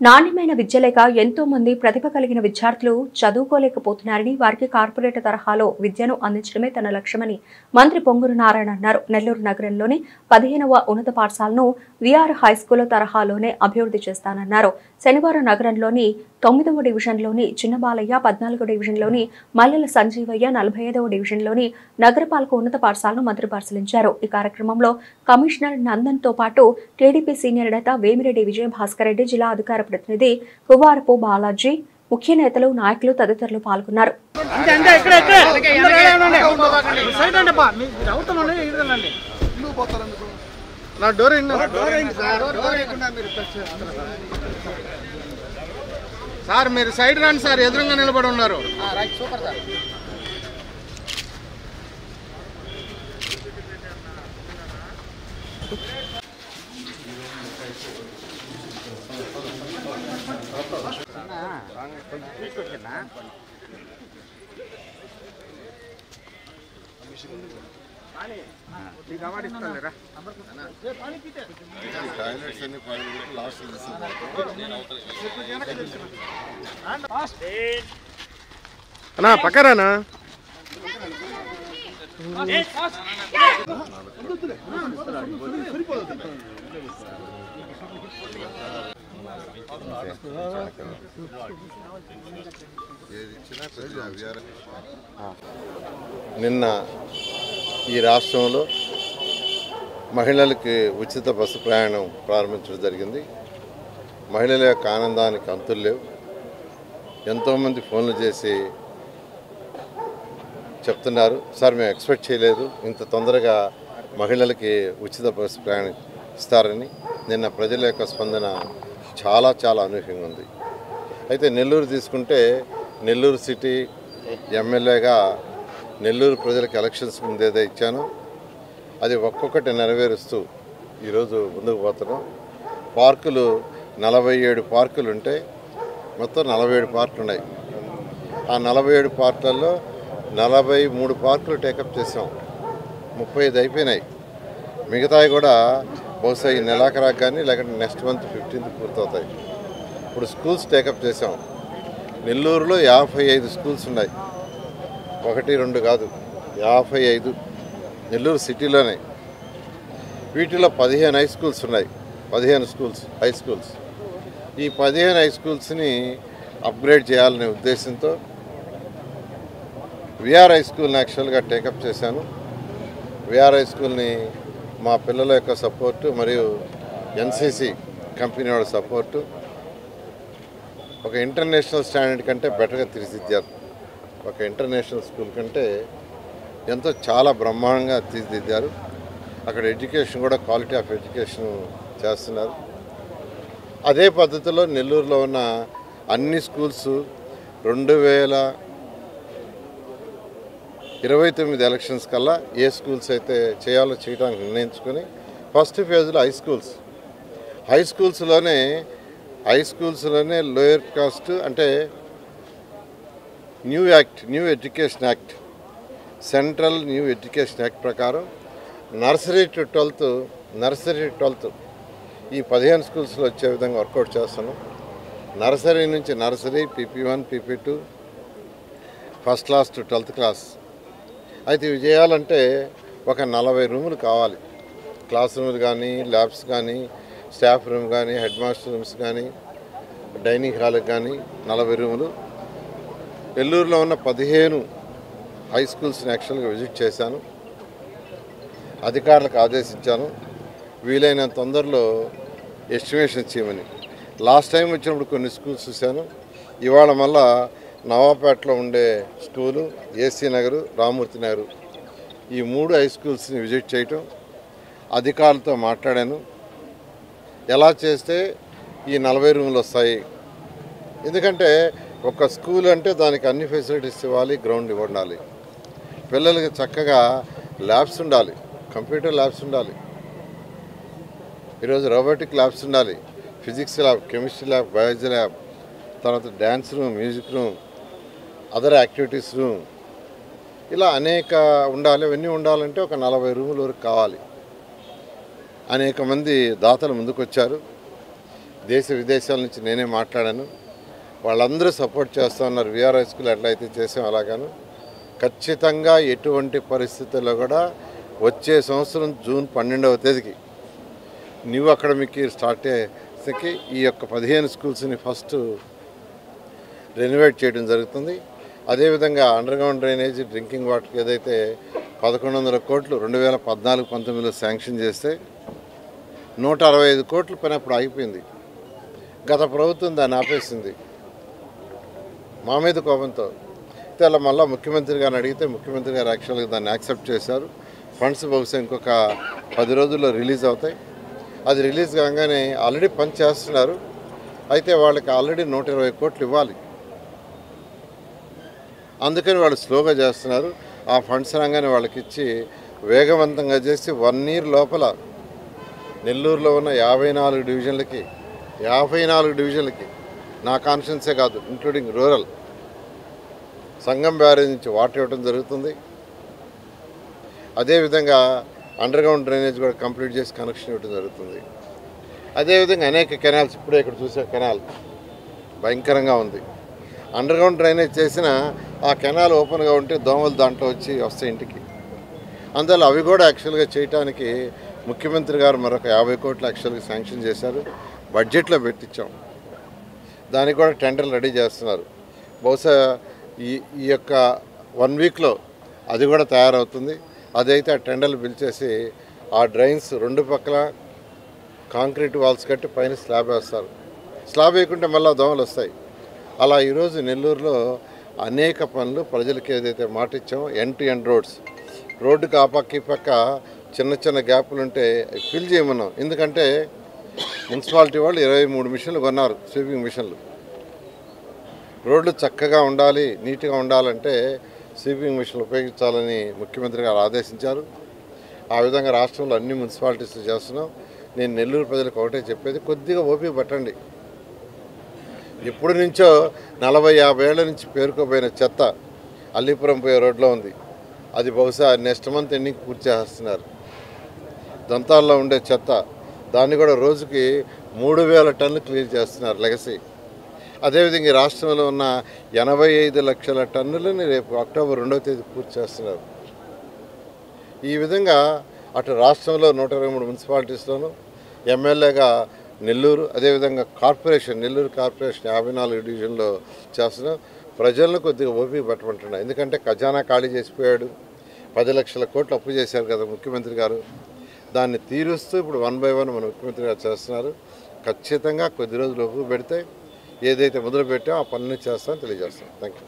నాణ్యమైన విద్య లేక ఎంతో మంది ప్రతిభ కలిగిన విద్యార్థులు చదువుకోలేకపోతున్నారని, వారికి కార్పొరేట్ తరహాలో విద్యను అందించడమే తన లక్ష్యమని మంత్రి పొంగూరు నారాయణ అన్నారు. నెల్లూరు నగరంలోని 15వ ఉన్నత పాఠశాలను విఆర్ హైస్కూల్ తరహాలోనే అభివృద్ధి చేస్తానన్నారు. శనివారం నగరంలోని 9వ డివిజన్లోని చిన్నబాలయ్య, 14వ డివిజన్లోని మల్లెల సంజీవయ్య, 45వ డివిజన్లోని నగరపాలక ఉన్నత పాఠశాలను మంత్రి పరిశీలించారు. ఈ కార్యక్రమంలో కమిషనర్ నందన్తో పాటు టీడీపీ సీనియర్ నేత వేమిరెడ్డి విజయభాస్కర్ రెడ్డి, జిల్లా అధికార ప్రతినిధి కువారపు బాలాజీ, ముఖ్య నేతలు, నాయకులు తదితరులు పాల్గొన్నారు. సార్ మీరు సైడ్ రండి సార్, ఎదురుగా నిలబడి ఉన్నారు. అన్నా పక్కరానా నిన్న ఈ రాష్ట్రంలో మహిళలకి ఉచిత బస్సు ప్రయాణం ప్రారంభించడం జరిగింది. మహిళల యొక్క ఆనందానికి అంతులు లేవు. ఎంతోమంది ఫోన్లు చేసి చెప్తున్నారు, సార్ మేము ఎక్స్పెక్ట్ చేయలేదు ఇంత తొందరగా మహిళలకి ఉచిత బస్సు ప్రయాణం ఇస్తారని. నిన్న ప్రజల యొక్క స్పందన చాలా అనూహ్యంగా ఉంది. అయితే నెల్లూరు తీసుకుంటే, నెల్లూరు సిటీ ఎమ్మెల్యేగా నెల్లూరు ప్రజలకు ఎలక్షన్స్ ముందేదో ఇచ్చాను, అది ఒక్కొక్కటి నెరవేరుస్తూ ఈరోజు ముందుకు పోతున్నాం. పార్కులు 47 పార్కులు ఉంటే మొత్తం 47 పార్కులు ఉన్నాయి. ఆ 47 పార్కులలో 43 పార్కులు టేకప్ చేసాం. 35 అయిపోయినాయి. మిగతాయి కూడా బహుశా ఈ నెలాఖరాకు కానీ లేకపోతే నెక్స్ట్ మంత్ 15th పూర్తవుతాయి. ఇప్పుడు స్కూల్స్ టేకప్ చేసాం. నెల్లూరులో 55 స్కూల్స్ ఉన్నాయి, 1, 2 కాదు, 55 నెల్లూరు సిటీలోనే. వీటిలో 15 హై స్కూల్స్ ఉన్నాయి, 15 స్కూల్స్ హై స్కూల్స్. ఈ 15 హై స్కూల్స్ని అప్గ్రేడ్ చేయాలనే ఉద్దేశంతో విఆర్ హై స్కూల్ని యాక్చువల్గా టేకప్ చేశాను. విఆర్ హై స్కూల్ని మా పిల్లల యొక్క సపోర్టు మరియు ఎన్సీసీ కంపెనీ వాళ్ళ సపోర్టు ఒక ఇంటర్నేషనల్ స్టాండర్డ్ కంటే బెటర్గా తీర్చిదిద్దారు. ఒక ఇంటర్నేషనల్ స్కూల్ కంటే ఎంతో చాలా బ్రహ్మాండంగా తీర్చిదిద్దారు. అక్కడ ఎడ్యుకేషన్ కూడా క్వాలిటీ ఆఫ్ ఎడ్యుకేషన్ చేస్తున్నారు. అదే పద్ధతిలో నెల్లూరులో ఉన్న అన్ని స్కూల్స్ 2029 ఎలక్షన్స్ కల్లా ఏ స్కూల్స్ అయితే చేయాలో చేయడానికి నిర్ణయించుకొని ఫస్ట్ ఫేజ్లో హై స్కూల్స్లోనే లోయర్ కాస్ట్ అంటే new education act, central new education act ప్రకారం నర్సరీ టు 12th ఈ 15 స్కూల్స్లో వచ్చే విధంగా వర్కౌట్ చేస్తాను. నర్సరీ నుంచి PP1, PP2, first class to 12th class. అయితే ఇవి చేయాలంటే ఒక 40 రూములు కావాలి. క్లాస్ రూములు కానీ, ల్యాబ్స్ కానీ, స్టాఫ్ రూమ్ కానీ, హెడ్ మాస్టర్ రూమ్స్ కానీ, డైనింగ్ హాల్కి కానీ 40 రూములు. నెల్లూరులో ఉన్న 15 హై స్కూల్స్ని యాక్చువల్గా విజిట్ చేశాను. అధికారులకు ఆదేశించాను వీలైనంత తొందరలో ఎస్టిమేషన్ చేయమని. లాస్ట్ టైం వచ్చినప్పుడు కొన్ని స్కూల్స్ చూశాను. ఇవాళ మళ్ళా నవాపేటలో ఉండే స్కూలు, ఏసీ నగరు, రామూర్తి నగరు, ఈ 3 హై స్కూల్స్ని విజిట్ చేయటం, అధికారులతో మాట్లాడాను. ఎలా చేస్తే ఈ 40 రూములు వస్తాయి. ఎందుకంటే ఒక స్కూల్ అంటే దానికి అన్ని ఫెసిలిటీస్ ఇవ్వాలి, గ్రౌండ్ ఇవ్వాలి, పిల్లలకి చక్కగా ల్యాబ్స్ ఉండాలి, కంప్యూటర్ ల్యాబ్స్ ఉండాలి, ఈరోజు రోబోటిక్ ల్యాబ్స్ ఉండాలి, physics lab, chemistry lab, biology lab, తర్వాత dance room, music room, other activities room, ఇలా అనేక ఉండాలి. అవన్నీ ఉండాలంటే ఒక 40 రూముల వరకు కావాలి. అనేక మంది దాతలు ముందుకొచ్చారు. దేశ విదేశాల నుంచి నేనే మాట్లాడాను. వాళ్ళందరూ సపోర్ట్ చేస్తూ ఉన్నారు. విఆర్ హై స్కూల్ ఎట్లయితే చేసాం అలాగాను ఖచ్చితంగా ఎటువంటి పరిస్థితుల్లో కూడా వచ్చే సంవత్సరం జూన్ 12వ తేదీకి న్యూ అకాడమిక్ ఇయర్ స్టార్ట్ అయ్యేకి ఈ యొక్క 15 స్కూల్స్ని ఫస్ట్ రెనోవేట్ చేయడం జరుగుతుంది. అదేవిధంగా అండర్గ్రౌండ్ డ్రైనేజ్ డ్రింకింగ్ వాటర్కి ఏదైతే 1100 కోట్లు 2014-19లో శాంక్షన్ చేస్తే 165 కోట్ల పని అప్పుడు ఆగిపోయింది. గత ప్రభుత్వం దాన్ని ఆపేసింది మా మీద కోపంతో. అయితే అలా మళ్ళీ ముఖ్యమంత్రి గారిని అడిగితే ముఖ్యమంత్రి గారు యాక్చువల్గా దాన్ని యాక్సెప్ట్ చేశారు. ఫండ్స్ బహుశా ఇంకొక 10 రోజుల్లో రిలీజ్ అవుతాయి. అది రిలీజ్ కాగానే ఆల్రెడీ పని చేస్తున్నారు. అయితే వాళ్ళకి ఆల్రెడీ 120 కోట్లు ఇవ్వాలి. అందుకని వాళ్ళు స్లోగా చేస్తున్నారు. ఆ ఫండ్స్ రాగానే వాళ్ళకి ఇచ్చి వేగవంతంగా చేసి 1 ఇయర్ లోపల నెల్లూరులో ఉన్న 54 డివిజన్లకి నా కాన్స్టిట్యున్సీ కాదు ఇంక్లూడింగ్ రూరల్ సంగం బ్యారేజ్ నుంచి వాటర్ ఇవ్వడం జరుగుతుంది. అదేవిధంగా అండర్గ్రౌండ్ డ్రైనేజ్ కూడా కంప్లీట్ చేసి కనెక్షన్ ఇవ్వడం జరుగుతుంది. అదేవిధంగా అనేక కెనాల్స్ ఇప్పుడే ఇక్కడ చూసే కెనాల్ భయంకరంగా ఉంది. అండర్గ్రౌండ్ డ్రైనేజ్ చేసిన ఆ కెనాల్ ఓపెన్గా ఉంటే దోమలు దాంట్లో వచ్చి వస్తాయి ఇంటికి. అందువల్ల అవి కూడా యాక్చువల్గా చేయడానికి ముఖ్యమంత్రి గారు మరొక 50 కోట్లు యాక్చువల్గా శాంక్షన్ చేశారు. బడ్జెట్లో పెట్టించాం. దానికి కూడా టెండర్లు రెడీ చేస్తున్నారు. బహుశా ఈ యొక్క 1 వీక్లో అది కూడా తయారవుతుంది. అదైతే ఆ టెండర్లు పిలిచేసి ఆ డ్రైన్స్ 2 పక్కల కాంక్రీట్ వాల్స్ కట్టి పైన స్లాబ్ వేస్తారు. స్లాబ్ వేయకుంటే మళ్ళీ దోమలు వస్తాయి. అలా ఈరోజు నెల్లూరులో అనేక పనులు ప్రజలకు ఏదైతే మాట ఇచ్చామో ఎండ్ టు ఎండ్ రోడ్డుకి ఆ పక్క ఈ పక్క చిన్న చిన్న గ్యాపులు ఉంటే ఫిల్ చేయమన్నాం. ఎందుకంటే మున్సిపాలిటీ వాళ్ళు 23 మిషన్లు కొన్నారు, స్వీపింగ్ మిషన్లు. రోడ్లు చక్కగా ఉండాలి, నీట్గా ఉండాలంటే స్వీపింగ్ మిషన్లు ఉపయోగించాలని ముఖ్యమంత్రి గారు ఆదేశించారు. ఆ విధంగా రాష్ట్రంలో అన్ని మున్సిపాలిటీస్లు చేస్తున్నాం. నేను నెల్లూరు ప్రజలకు ఒకటే చెప్పేది, కొద్దిగా ఓపిక పట్టండి. ఎప్పటి నుంచో 40-50 ఏళ్ల నుంచి పేరుకోపోయిన చెత్త అల్లీపురం పోయే రోడ్లో ఉంది. అది బహుశా నెక్స్ట్ మంత్ ఎండింగ్ పూర్తి చేస్తున్నారు. దంతాల్లో ఉండే చెత్త దాన్ని కూడా రోజుకి 3000 టన్నులు క్లియర్ చేస్తున్నారు లెగసీ. అదేవిధంగా ఈ రాష్ట్రంలో ఉన్న 85 లక్షల టన్నులని రేపు అక్టోబర్ 2వ తేదీ పూర్తి చేస్తున్నారు. ఈ విధంగా అటు రాష్ట్రంలో 123 మున్సిపాలిటీస్లోనూ ఎమ్మెల్యేగా నెల్లూరు, అదేవిధంగా నెల్లూరు కార్పొరేషన్ 54 డివిజన్లో చేస్తున్నాం. ప్రజలను కొద్దిగా ఓపిక పట్టమంటున్నాం. ఎందుకంటే ఖజానా ఖాళీ చేసిపోయాడు. 10 లక్షల కోట్లు అప్పు చేశారు కదా ముఖ్యమంత్రి గారు. దాన్ని తీరుస్తూ ఇప్పుడు 1 by 1 మన ముఖ్యమంత్రి గారు చేస్తున్నారు. ఖచ్చితంగా కొద్ది రోజులు ఓపిక పెడితే ఏదైతే మొదలు పెట్టామో ఆ పనులు చేస్తామని తెలియజేస్తాం. Thank you.